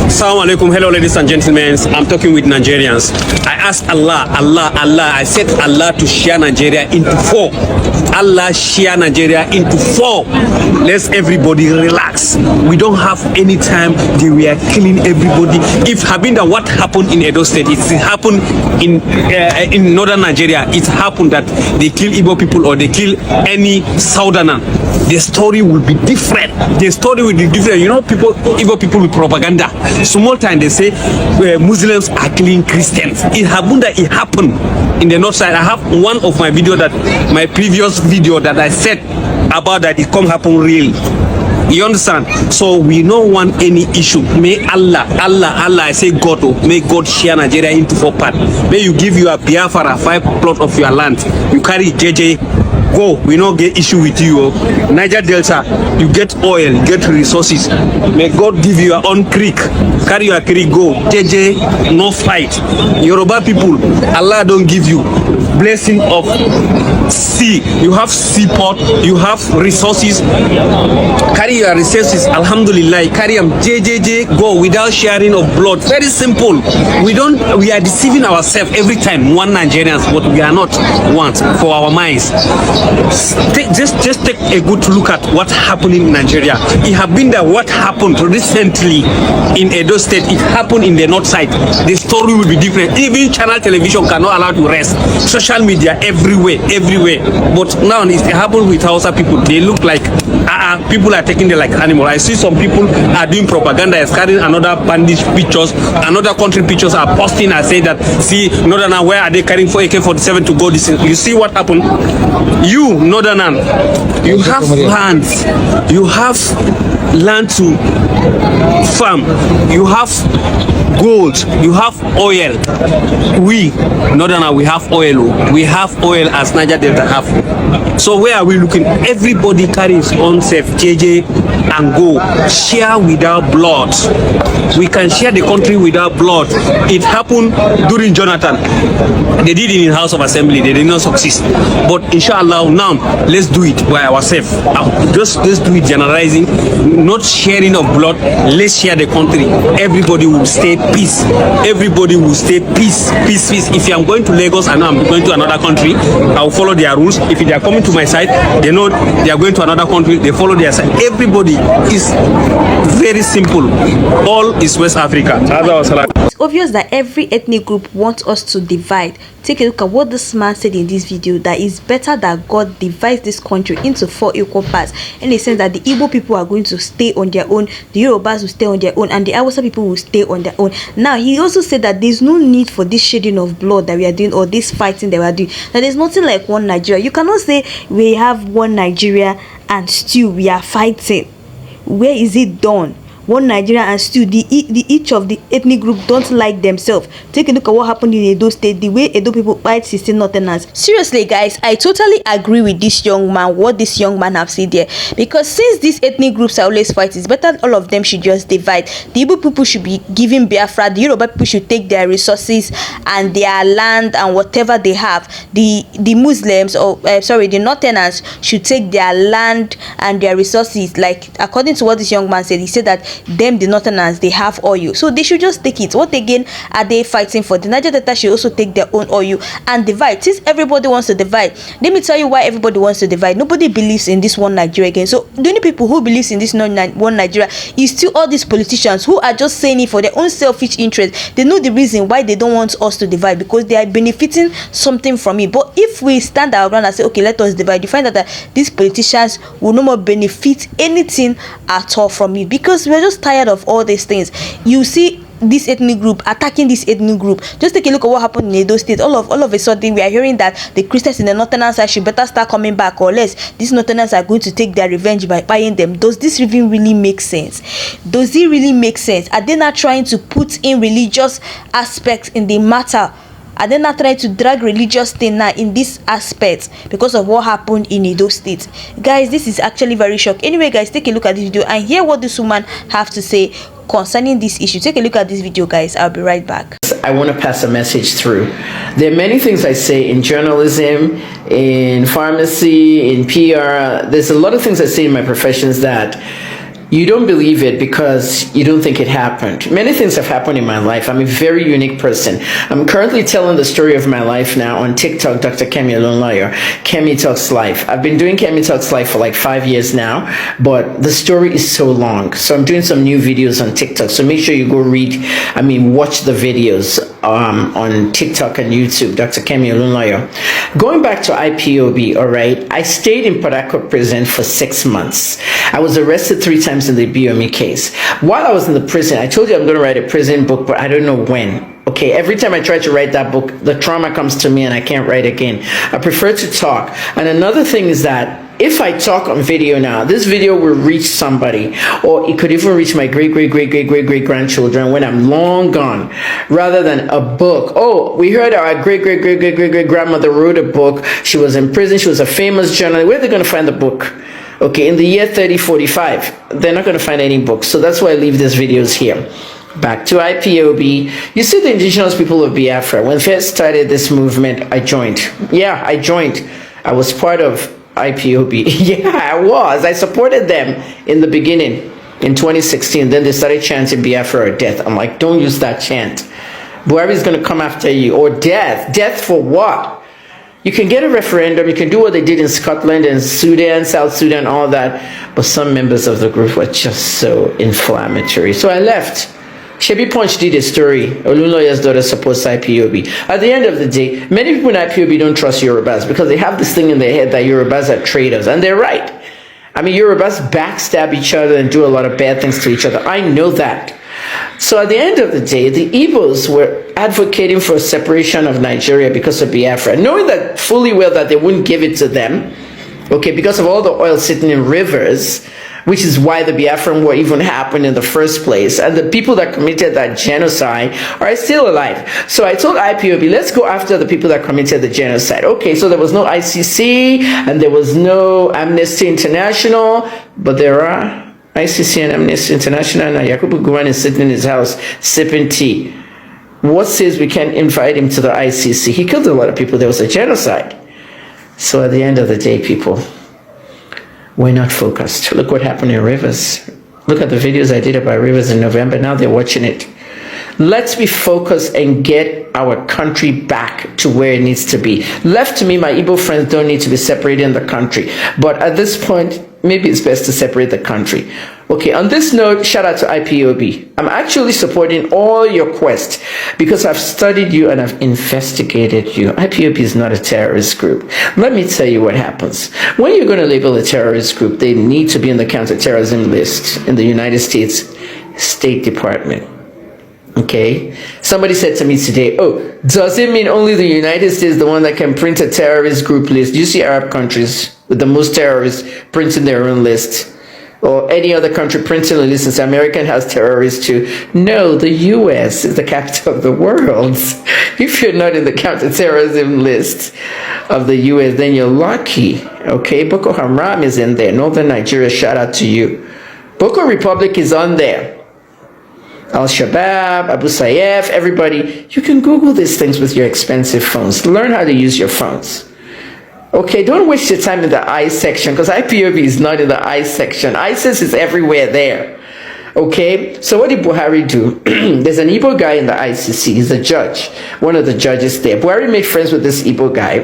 Assalamu alaikum. Hello, ladies and gentlemen. I'm talking with Nigerians. I asked Allah. I said Allah to share Nigeria into 4. Allah share Nigeria into 4. Let's everybody relax. We don't have any time. We are killing everybody. If Habinda, what happened in Edo State, it happened in northern Nigeria. It happened that they kill Igbo people or they kill any southerner. The story will be different. The story will be different. You know, Igbo people with propaganda. Small time they say Muslims are killing Christians. It happened in the north side. I have one of my video my previous video that I said about that it come happen real. You understand? So we don't want any issue. May Allah, I say God, may God share Nigeria into 4 parts. May you give your Biafra 5 plot of your land. You carry JJ. Go, we don't get issue with you. Niger Delta, you get oil, you get resources. May God give you your own creek. Carry your creek, go. JJ, no fight. Yoruba people, Allah don't give you blessing of sea. You have seaport, you have resources. Carry your resources, alhamdulillah. Carry them, JJJ, go without sharing of blood. Very simple. We are deceiving ourselves every time. One Nigerians, but we are not one for our minds. Just take a good look at what happened in Nigeria. It have been that what happened recently in Edo State, it happened in the north side. The story will be different. Even channel television cannot allow to rest. Social media everywhere. But now it happened with Hausa people. They look like people are taking them like animal. I see some people are doing propaganda, is carrying another bandage pictures, another country pictures are posting and say that, see, Northern, where are they carrying for AK-47 to go this? You see what happened? You, Northern, you have lands, you have land to farm, you have gold, you have oil. We, Northern, we have oil. We have oil as Niger Delta have. So where are we looking? Everybody carries on self, JJ, and go. Share without blood. We can share the country without blood. It happened during Jonathan. They did it in House of Assembly. They did not succeed. But inshallah, now let's do it by ourselves. Just let's do it generalizing, not sharing of blood. Let's share the country. Everybody will stay peace. Everybody will stay peace. If I'm going to Lagos and I'm going to another country, I'll follow their rules. If they are coming to my side, they know they are going to another country, they follow their side. Everybody is very simple. All is West Africa. It's obvious that every ethnic group wants us to divide. Take a look at what this man said in this video, that it's better that God divides this country into 4 equal parts, in the sense that the Igbo people are going to stay on their own, the Yorubas will stay on their own, and the Hausa people will stay on their own. Now, he also said that there's no need for this shedding of blood that we are doing, or this fighting that we are doing, that there's nothing like one Nigeria. You cannot say we have one Nigeria and still we are fighting. Where is it done? One Nigeria and still each of the ethnic group don't like themselves. Take a look at what happened in Edo State, the way Edo people fight 16 Northerners. Seriously guys, I totally agree with this young man, what this young man have said there, because since these ethnic groups are always fighting, it's better all of them should just divide. The Igbo people should be giving Biafra, the Yoruba people should take their resources and their land and whatever they have. The Muslims, or the Northerners should take their land and their resources. Like according to what this young man said, he said that them, the Northerners, they have oil, so they should just take it. What again are they fighting for? The Niger Delta should also take their own oil and divide. Since everybody wants to divide, let me tell you why everybody wants to divide. Nobody believes in this one Nigeria again. So the only people who believes in this one Nigeria is still all these politicians who are just saying it for their own selfish interest. They know the reason why they don't want us to divide, because they are benefiting something from it. But if we stand our ground and say, okay, let us divide, you find that these politicians will no more benefit anything at all from it, because we're just tired of all these things. You see this ethnic group attacking this ethnic group. Just take a look at what happened in Edo State. All of a sudden we are hearing that the Christians in the northern side should better start coming back, or less these northerners are going to take their revenge by buying them. Does this even really make sense? Does it really make sense? Are they not trying to put in religious aspects in the matter? Are they not trying to drag religious thing now in this aspect because of what happened in Edo State? Guys, this is actually very shocking. Anyway guys, take a look at this video and hear what this woman have to say concerning this issue. Take a look at this video guys. I'll be right back. I want to pass a message through. There are many things I say in journalism, in pharmacy, in PR. There's a lot of things I say in my professions that You don't believe it because you don't think it happened. Many things have happened in my life. I'm a very unique person. I'm currently telling the story of my life now on TikTok, Dr. Kemi Olunloyo, Kemi Talks Life. I've been doing Kemi Talks Life for like 5 years now, but the story is so long. So I'm doing some new videos on TikTok. So make sure you go watch the videos on TikTok and YouTube, Dr. Kemi Olunloyo. Going back to IPOB, all right, I stayed in Port Harcourt prison for 6 months. I was arrested 3 times in the BOME case. While I was in the prison, I told you I'm going to write a prison book, but I don't know when. Okay, every time I try to write that book, the trauma comes to me and I can't write again. I prefer to talk. And another thing is that if I talk on video now, this video will reach somebody, or it could even reach my great grandchildren when I'm long gone, rather than a book. Oh, we heard our great grandmother wrote a book. She was in prison. She was a famous journalist. Where are they going to find the book? Okay, in the year 3045, they're not going to find any books. So that's why I leave these videos here. Back to IPOB. You see, the indigenous people of Biafra, when first started this movement, I joined. Yeah, I joined. I was part of IPOB. Yeah, I was. I supported them in the beginning in 2016. Then they started chanting Biafra or death. I'm like, don't use that chant. Buhari is going to come after you. Or death. Death for what? You can get a referendum. You can do what they did in Scotland and Sudan, South Sudan, all that. But some members of the group were just so inflammatory. So I left. Shebi Punch did a story. Olunloyo's daughter supports IPOB. At the end of the day, many people in IPOB don't trust Yorubas because they have this thing in their head that Yorubas are traitors. And they're right. I mean, Yorubas backstab each other and do a lot of bad things to each other. I know that. So at the end of the day, the Igbos were advocating for a separation of Nigeria because of Biafra, knowing that fully well that they wouldn't give it to them, okay, because of all the oil sitting in rivers, which is why the Biafran War even happened in the first place. And the people that committed that genocide are still alive. So I told IPOB, let's go after the people that committed the genocide. Okay, so there was no ICC and there was no Amnesty International, but there are ICC and Amnesty International. Now Yakubu Gowon is sitting in his house sipping tea. What says we can't invite him to the ICC? He killed a lot of people. There was a genocide. So at the end of the day, people, we're not focused. Look what happened in Rivers. Look at the videos I did about Rivers in November. Now they're watching it. Let's be focused and get our country back to where it needs to be. Left to me, my Igbo friends don't need to be separated in the country. But at this point, maybe it's best to separate the country. Okay, on this note, shout out to IPOB. I'm actually supporting all your quests because I've studied you and I've investigated you. IPOB is not a terrorist group. Let me tell you what happens. When you're going to label a terrorist group, they need to be in the counterterrorism list in the United States State Department. Okay, somebody said to me today, oh, does it mean only the United States is the one that can print a terrorist group list? Do you see Arab countries with the most terrorists printing their own list? Or any other country printing a list and say American has terrorists too? No, the US is the capital of the world. If you're not in the counterterrorism list of the US, then you're lucky. Okay, Boko Haram is in there. Northern Nigeria, shout out to you. Boko Republic is on there. Al-Shabaab, Abu Sayyaf, everybody. You can Google these things with your expensive phones. Learn how to use your phones. Okay, don't waste your time in the I section because IPOB is not in the I section. ISIS is everywhere there. Okay, so what did Buhari do? There's an Igbo guy in the ICC. He's a judge, one of the judges there. Buhari made friends with this Igbo guy.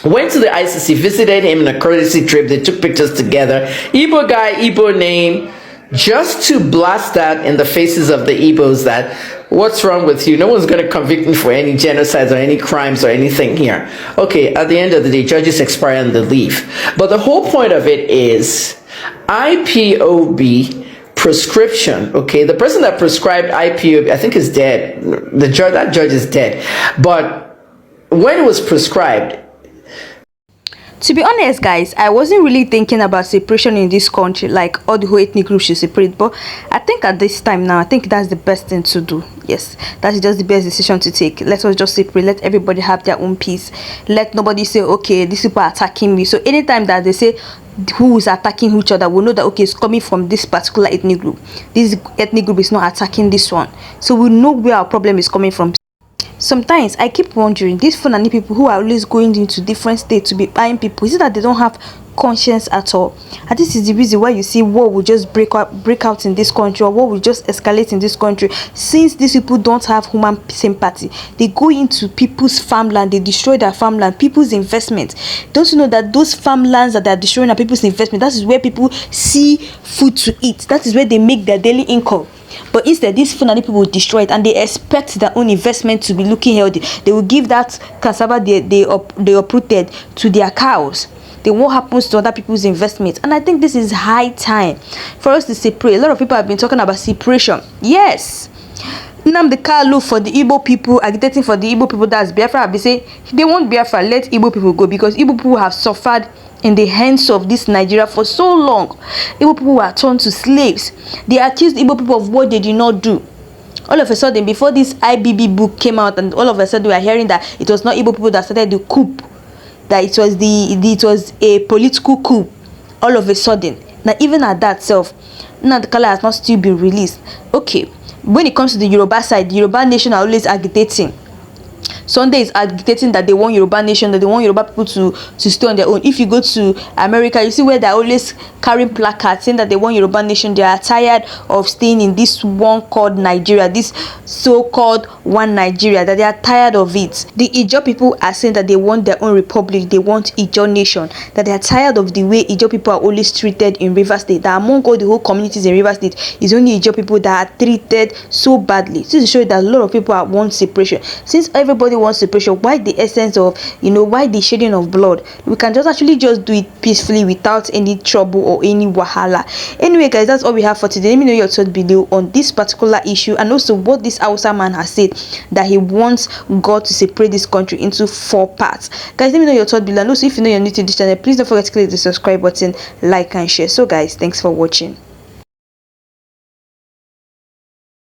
Went to the ICC, visited him in a courtesy trip. They took pictures together. Igbo guy, Igbo name. Just to blast that in the faces of the Igbos that, what's wrong with you? No one's going to convict me for any genocides or any crimes or anything here. Okay, at the end of the day, judges expire and they leave. But the whole point of it is IPOB prescription. Okay, the person that prescribed IPOB, I think, is dead. That judge is dead. But when it was prescribed, to be honest, guys, I wasn't really thinking about separation in this country, like all the whole ethnic groups should separate. But I think at this time now, I think that's the best thing to do. Yes, that's just the best decision to take. Let us just separate. Let everybody have their own peace. Let nobody say, okay, these people are attacking me. So anytime that they say who is attacking each other, we'll know that, okay, it's coming from this particular ethnic group. This ethnic group is not attacking this one. So we know where our problem is coming from. Sometimes I keep wondering, these Fulani people who are always going into different states to be buying people, is it that they don't have conscience at all. And this is the reason why you see war will just break out in this country, or war will just escalate in this country. Since these people don't have human sympathy, they go into people's farmland, they destroy their farmland, people's investment. Don't you know that those farmlands that they are destroying are people's investment? That is where people see food to eat. That is where they make their daily income. But instead, these Fulani people will destroy it, and they expect their own investment to be looking healthy. They will give that cassava they uprooted to their cows. Then what happens to other people's investments? And I think this is high time for us to separate. A lot of people have been talking about separation. Yes, nnamdi Kanu for the Igbo people, agitating for the Igbo people, that's Biafra. Have been saying they want Biafra, let Igbo people go, because Igbo people have suffered in the hands of this Nigeria for so long. Igbo people were turned to slaves. They accused Igbo people of what they did not do. All of a sudden, before this IBB book came out, and all of a sudden we are hearing that it was not Igbo people that started the coup, that it was a political coup. All of a sudden, now even at that self, nnamdi Kanu has not still been released. Okay, when it comes to the Yoruba side, the Yoruba nation are always agitating. Sunday is agitating that they want Yoruba nation, that they want Yoruba people to stay on their own. If you go to America, you see where they're always carrying placards saying that they want Yoruba nation. They are tired of staying in this one called Nigeria, this so-called one Nigeria, that they are tired of it. The Ijaw people are saying that they want their own republic, they want Ijaw nation, that they are tired of the way Ijaw people are always treated in Rivers State, that among all the whole communities in Rivers State, it's only Ijaw people that are treated so badly. This is to show you that a lot of people want separation. Since everybody wants separation, why the essence of, why the shedding of blood? We can just do it peacefully without any trouble or any wahala. Anyway guys, that's all we have for today. Let me know your thoughts below on this particular issue, and also what this Hausa man has said, that he wants God to separate this country into 4 parts. Guys, let me know your thoughts below, and also if you know you're new to this channel, please don't forget to click the subscribe button, like and share. So guys, thanks for watching.